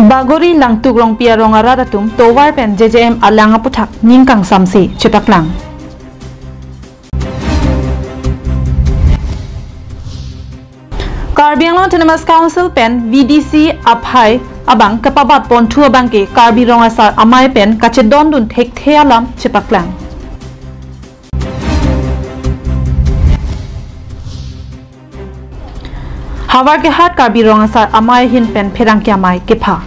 Bagori lang tugrong pia rong aradatum towar pen JJM alang aputhak ningkang samsi chepaklang. Karbi Anglong Autonomous Council pen VDC aphai abang kapabat pon thu abang ke Karbi rong asar amai pen kachedon dun thek thealam chepaklang. Hawar ke hat Karbi rong asar amai hin pen pherang ke amai ke pha.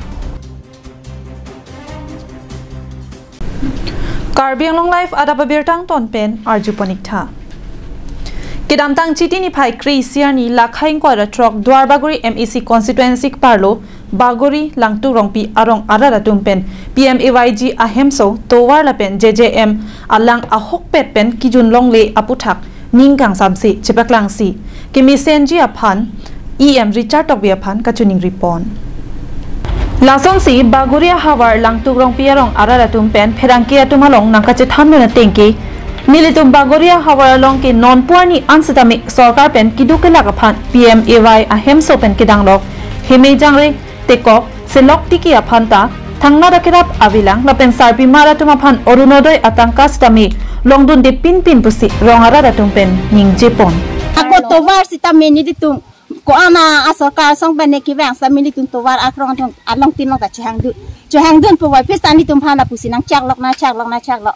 Karbi Anglong Life adapa birtang ton pen arjuponik tha. Kidamtang chiti ni phai kri siani lakhaing kwa trok Dwarbagori MEC constituency parlo Bagori langtu rongpi arong araratum pen PMAYG ahemso towar la pen JJM alang ahok pet pen kijun longle aputhak ningkang samsi chepaklang si kimi senji aphan EM Richard Tokbia phan kachuning ripon Lason si Bagoria hawar langtu rongpi arong araratum pen pherangki atumalong nangkache thamna tengki Nilitum Bagoria hawar along ke non puani ansatami sarkar pen kidukela kaphan PMAY ahemso pen kidanglok hime jangre tekop selok tiki aphanta thangna rakirap avilang lapen sarpi maratum aphan orunodoi atangka stami longdun de pin pusi rongara ratum pen ningjepon ako tovar sitami niditum ko ama asarkar song pen nekiwang sami niditum tovar akrong thong along tinong ta chhangdun powai pestani tum phana pusinang chaklok na chaklok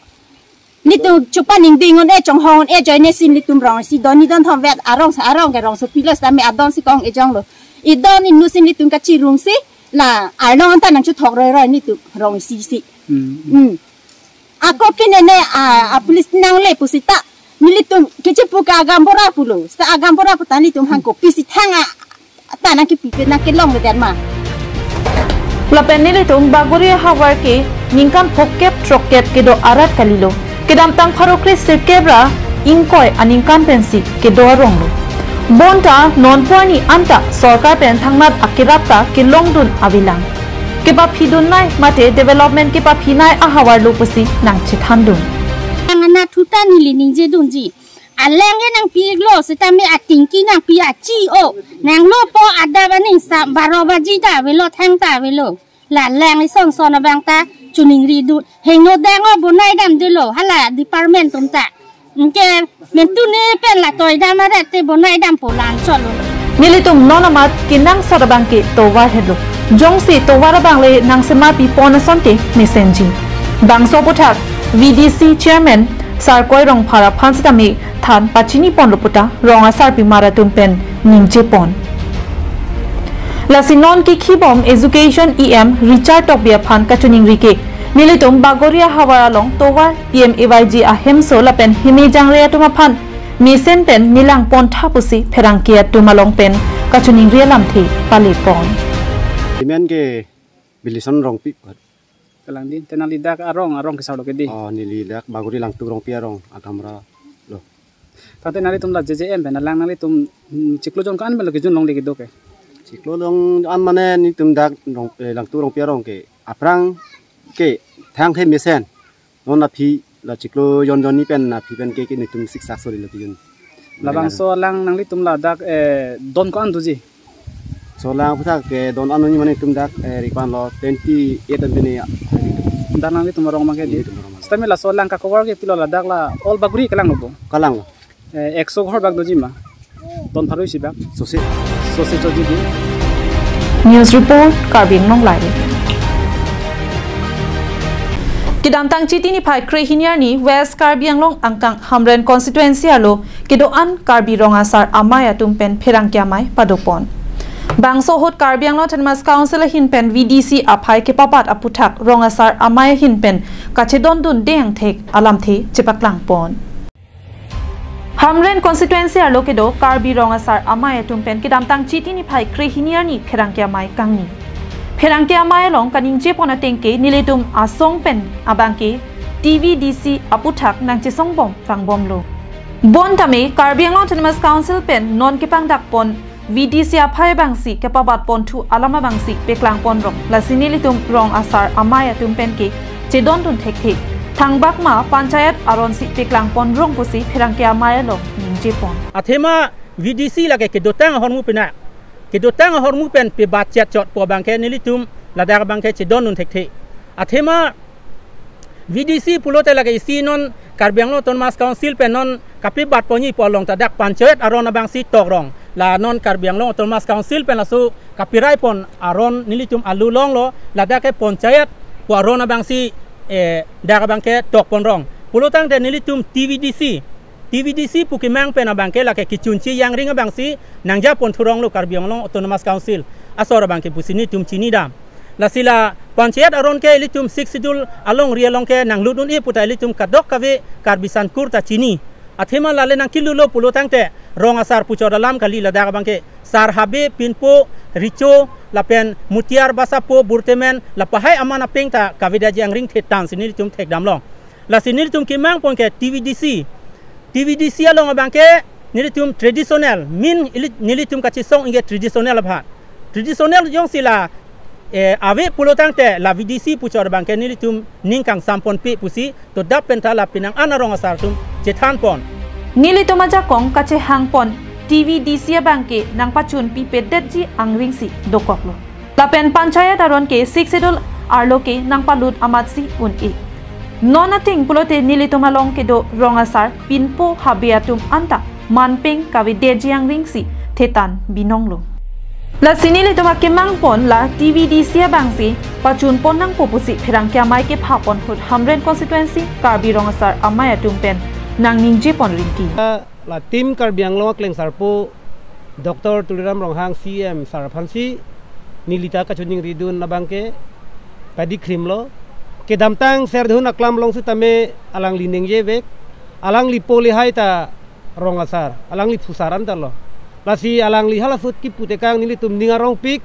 Nitu cupa ning dingon jong hong joy nesin nitum rong si don ni don thom vet arong ke rong so pilos tami adon si kong jong lo idon ni nusin nitum ka chi rung si la arong ta nang chu thok roi nitu rong si ako kinene a pulis nang le pusita nilitum keche puka agambora pulo sta agambora putani tum hangko pisi thanga ta nang ki pipe nang ke long le dan ma lapen nilitum Bagori hawar ke ningkan phokep trokep ke do arat kalilo Kedamtang parokri sirkebra ingkoi aningkan pensi ke doronglo. Bonta non puani anta sarkar pen thangnat akirapta ke longdun avilang. Keba phidun nai mate development ke pa phinai ahawar lupusi nang chithandun. Angana thuta nili ningje dunji. Alenge nang piglo setami atingki nang pi achi o. Nang lo po adabaning sa barobaji ta velo thang ta velo. La lang ni song sona bangta chuning ridut hengno dango bonai dam dilo hala department tumta nke mentune pen la toy damare te bonai dam polan cholo Nilitum nonamat kinang sarabangke towar hedlo jongsi towar bangle nang sema pi ponasonte mesenji bangso pothak VDC chairman sarkoi rong phara phansitami than pachini ponloputa ronga sarpi maratum pen ningjepon Lasinon ki khibom education EM Richard Tokbia phan kachuning rike Nilitum Bagoria hawar along towar PMAYG ahemso lapen hime jangre atuma phan misen pen nilang pon thapusi pherangkia tumalong pen kachuning rialam thi palipon Dimen ke bilison rong pi Kalang din tenalidak arong ke saulo ke di nilidak Bagori lang tu rong pi arong agamra lo Tate nalitum la JJM pen lang nalitum ciklo jon kan belo ke jun long de doke Ciklo long an mane ni tum dak rong lang tu rong pi arong ke aprang ke thang the mesen non na phi la ciklo yon ni pen na phi pen ke ni tum siksa sori lo yun labang so lang nang litum la dak don ko an duji so lang putha ke don an ni mane tum dak rikwan lo 28 an bini dan nang litum rong ma ke di stami la so lang ka cover ke pilo la dak la all Bagori kalang lo kalang 100 ghor bag duji ma don pharoi si bag so se jodi di News report Karbi Anglong Live Kidamtang chiti ni phai kre hiniar ni West Karbi Anglong angkang Hamren constituency alo kidoan Karbi rongasar amaya tumpen pherangkya mai padopon Bangso hot Karbi Anglong Autonomous Council hin pen VDC aphai ke papat aputhak rongasar amaya hin pen kachedon dun deng thek alam the chepaklang pon Hamren constituency alo kedo Karbi rongasar amaya tumpen kidamtang chiti ni phai kre hiniar ni pherangkya mai kangni Pherangke amai long kaning je pona tengke nilitum asong pen abangke TVDC aputhak nang chisong bom fangbom lo bon tame Karbi Anglong Autonomous Council pen non kepang dak pon VDC aphai bangsi kepabat pon thu alama bangsi peklang pon rong lasinilitum rong asar amaya tumpen ke chedon tun thek thangbak ma panchayat aron si peklang pon rong pusi pherangke amai lo ningje pon athema VDC lage ke dotang hormu pena ke dotang hormu pen pe bat chat chot po bangke nilitum ladar bangke cedon nun thek the athema VDC pulote lagi si non Karbiang Long Autonomous Council pe non kapi bat ponyi polong tadak panchayat aron abang si tok rong la non Karbiang Long Autonomous Council pe lasu kapirai pon aron nilitum alulong lo ladak ke panchayat po aron abang si dak abang ke tok pon rong pulotang de nilitum TVDC pukimang pe na bangke la ke kichunchi yang ring abang si nangja pon thurong lo Karbiang Long Autonomous Council asor bangke pusini tum chini dam la sila panchayat aron ke litum 6 sidul along rialong ke nang ludun e putai litum kadok kave karbisan kurta chini athema lale nang kilulo pulotang te rong asar puchor dalam kali lada bangke sar habe pinpo richo lapen mutiar basapo burtemen la pahai amana pengta kavida jang ring thetang sini litum thek damlong la sini litum kimang pon ke TVDC along bangke nilitum tradisional min nilitum kachisong inge tradisional abha tradisional jong sila ave pulotang te la VDC puchor bangke nilitum ningkang sampon pi pusi to dap pentala pinang anarong asartum jethan pon nilitum aja kong kache hangpon TVDC bangke nang pachun pi pedetji angringsi dokoklo lapen panchayat aron ke 6 sidul arloke nang palut amatsi un nona ting pulote nilitum along ke do rongasar pinpo habiatum anta manpeng kavideji angringsi thetan binonglo la sinili to makemang pon la TVDC bangsi pachun pon nang popusi phirang kya mai ke phapon hut hamren constituency Karbi Rongasar amaya tumpen nang ningje pon rinti la tim Karbiang Long kleng sarpo Dr. Tuliram Ronghang CM Saraphansi nilita kachuning ridun na bangke padi krimlo ke damtang serdhun aklam long sutame alang lining jebek alang lipoli haita Rongasar alang li fusaran talo lasi alang li halasut ki putekang nilitum ningarong pik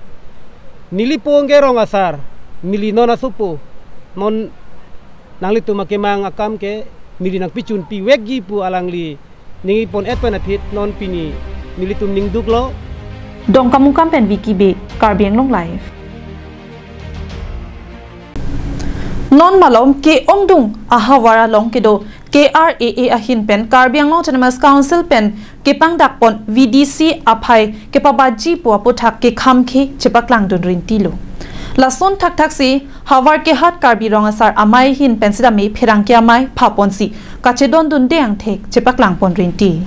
nilipong ke Rongasar milino na supo non nanglitum makemang akam ke nilinang pichun pi wegi pu alang li ningipon etpanathit non pini nilitum ningduklo dong kamukam pen wiki be Karbiang Long live non malom ke ongdung ahawara long ke do KRAA ahin pen Karbiang Long Autonomous Council pen ke pangdak pon VDC aphai ke pabaji po apothak ke khamkhe chepaklang dun rintilo lason thak thak si hawar ke hat Karbi Rongasar amai hin pen sidami phirang ke amai phapon si kachedon dun deang thek chepaklang pon rinti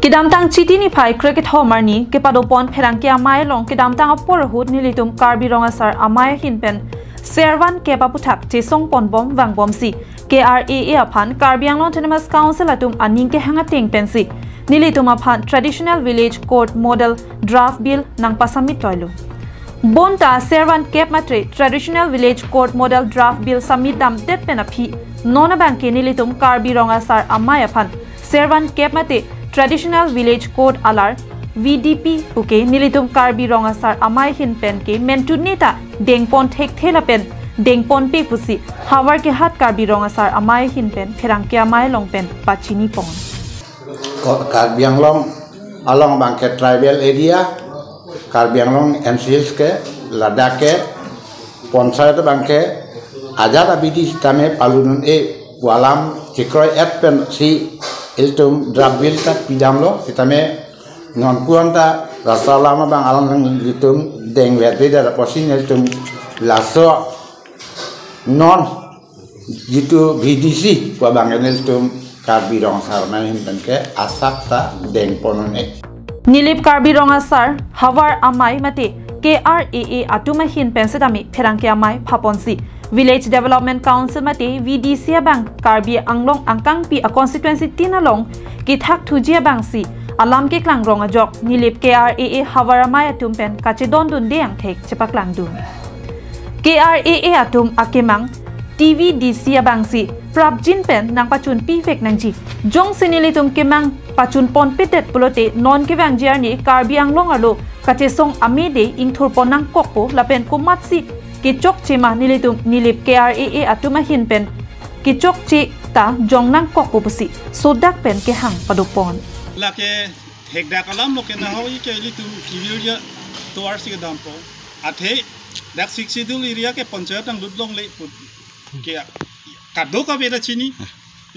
kidamtang chiti ni phai cricket homer ni ke padopon phirang ke amai long kidamtang apor hut nilitum Karbi Rongasar amai hin pen Servan ke paputhak chesong ponbom wangbom si KRAA aphan Karbiang Long Autonomous Council atum aning ke hanga ting pensi nilitum aphan traditional village court model draft bill nang pasamit toilu bonta Servan ke matre traditional village court model draft bill samit dam tet penaphi nona banke nilitum Karbi Rongasar amai aphan Servan ke mate traditional village court alar VDP puke nilitum Karbi Rongasar amai hin pen ke mentunita dengpon thek thela pen dengpon pe pusi hawar ke hat Karbi Rongasar amai hin pen phirang ke amai long pen pachini pon Karbiang Long along bangke tribal area Karbiang Long MCs ke Ladakh ke ponsayat bangke ajara bidi sisteme palunun walam cikroy pen si iltum draft bill ta pidamlo sisteme non kuanta rasalama bang alam nang litum deng wet beda posin litum laso non gitu VDC kwa bang litum Karbi Rongasar main ke asakta deng ponone nilip Karbi Rongasar hawar amai mate KRAA atuma hin pensetami pherang ke amai phaponsi Village Development Council mate VDC bang Karbi Anglong angkang pi a constituency tinalong ki thak thujia bang si alam ke klang ronga jok nilip KRAA hawaramai atum pen kachedon dun deang thek chepaklang dun KRAA atum akemang TVDC abangsi prabjin pen nang pachun pi fek nangji jong sinilitum kemang pachun pon pitet pulote non kewang jarni Karbi Anglong alo kachesong amede ingthur pon nang kokpo lapen kumatsi ki chok chema nilitum nilip KRAA atuma hin pen ki chok chi ta jong nang kokpo pusi sodak pen ke hang padupon lake hekda kalam loke na hoyi ke litum kiviria to arsi dampo athe dak siksidul area ke panchayat ang ludlong le put ke kado ka beda chini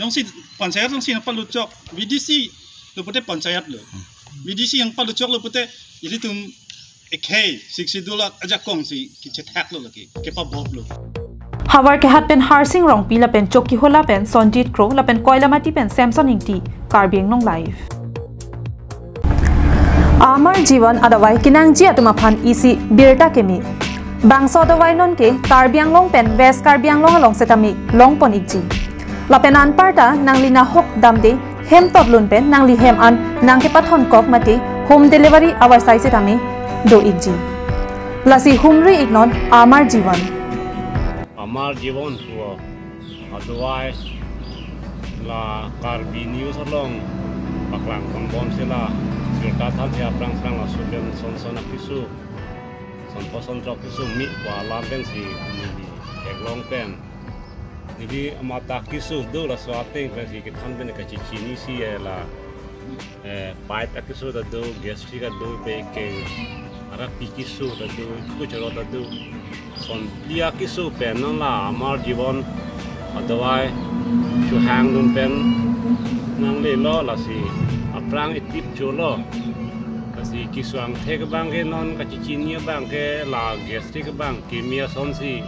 yang si panchayat ang sinapaluchok VDC lo pute panchayat lo VDC yang paluchok lo pute litum Ekhe $60 aja kong si kichetak lo lagi kepa bob lo. Hawar ke hat pen harsing rong pi la pen choki hola pen Sonjit Crow la pen koila mati pen Samson ingti Karbiang Long live. Amar Jiwan adawai kinang ji atuma phan isi birta kemi. Bangso adawai non ke Karbiang Long pen West Karbiang Long along setami long pon ikji. La pen an parta nang lina hok damde hem totlun pen nang li hem an nang ke pathon kok mate home delivery our size setami do ikji. Lasi humri ignon Amar Jiwan. Amar Jiwan huwa adawai la Karbi news along paklang kombon sila sirta tham sia prang la suben son akisu son poson trok kisu mi wa lam pen si ni eglong pen ni amata kisu do la swateng pen si kithan ben ka chi ni si la pai ta kisu da do gestri ka do be ke ara pikisu da do kucharo da do son lia kisu pen non la Amar Jiwan adawai chu hang dun pen nang le lo la si aprang itip cholo kasi kiswang the ka bang ke non ka chichinia bang ke la gastric bang kimia son si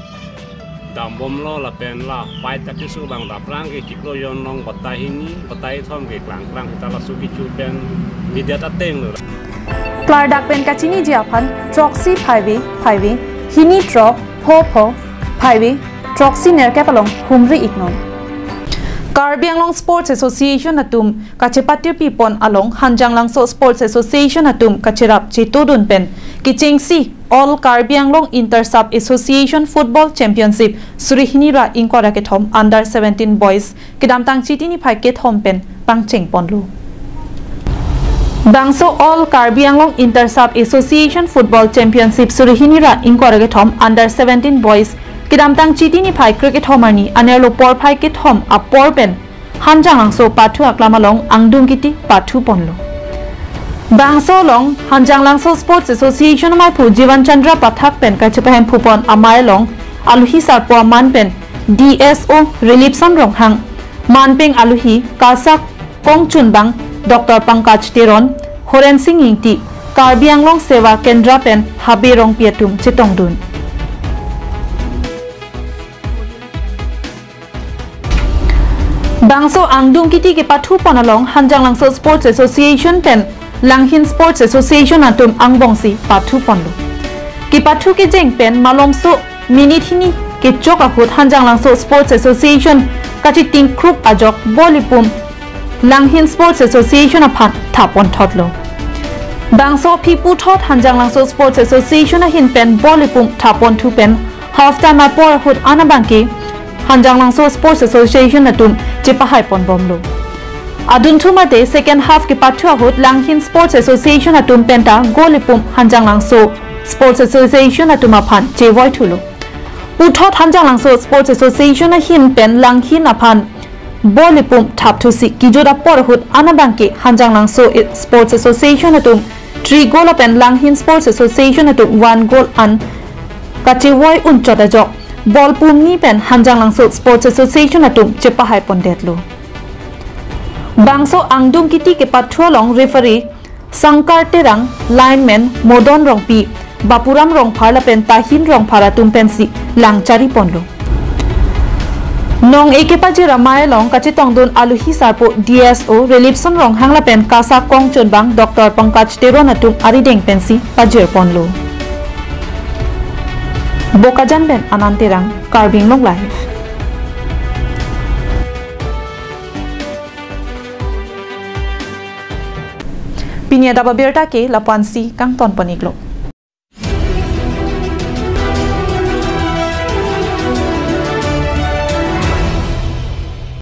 dambom lo la pen la pai ta kisu bang la prang ke chiklo yon long batai ni batai thom ke klang ta la su ki chu pen media ta teng lo Klar dak pen kachini ji aphan Troxy 5 hini trop ho 5 Troxy ner ke palong humri ignon. Karbiang Long Sports Association atum kachepatir pipon along Hanjang Langso Sports Association atum kacherap chitodun pen kichengsi All Karbiang Long Inter-Sub Association Football Championship Surihinira Inkora ke thom under 17 boys kidamtang chitini phai ke thom pen pangcheng ponlu. Bangso All Karbiang Long Inter-Sub Association Football Championship Surihinira Inkora ke thom under 17 boys kidamtang chitini phai cricket homarni anerlo por phai ke thom a por pen Hanjang Langso pathu aklamalong angdung kiti pathu ponlo. Bangso long Hanjang Langso Sports Association mai phu Jiwan Chandra pathak pen kachepahem phupon amai long aluhi sarpo man pen DSO Relief Son rong hang manpeng aluhi kasak kongchun bang Dr. Pankaj Teron Horen Singh ingti Karbiang Long Seva Kendra pen habe rong piatum chitongdun. Bangso angdung kiti ke pathu ponalong Hanjang Langso Sports Association pen Langhin Sports Association atum angbongsi pathu ponlu. Ki pathu ke jeng pen malomso minute hini ke chok ahut Hanjang Langso Sports Association kachi ting krup ajok bolipum Langhin Sports Association aphan thapon thotlo. Bangso pipu thot Hanjang Langso Sports Association ahin pen bolipum thapon thu pen half time apor ahut anabangki Hanjang Langso Sports Association atum chipahai pon bomlo. Adun thumate second half ke pathu ahut Langhin Sports Association atum penta golipum Hanjang Langso Sports Association atum aphan chewoi thulo. Uthot Hanjang Langso Sports Association ahin pen Langhin aphan bolipum thap thu si kijoda por ahut anabangke Hanjang Langso Sports Association atum 3 goal pen Langhin Sports Association atum 1 goal an kachewoi unchota jok ball pumni pen Hanjang Langso Sports Association atum chepahai pondetlo. Bangso angdung kiti ke pathu long referee Sankar Terang lineman Modon Rongpi Bapuram Rong Pharla pen Tahin Rong Phara tum pensi langchari ponlo. Nong eke paji ramai long kachitong don aluhi sarpo DSO Relief Son Rong hangla pen kasa kong chonbang Dr. Pankaj Teron atum arideng pensi pajir ponlo. Bokajan ben Ananterang Karbiang Long live. Pinya daba birta ke lapansi kang ton paniklo.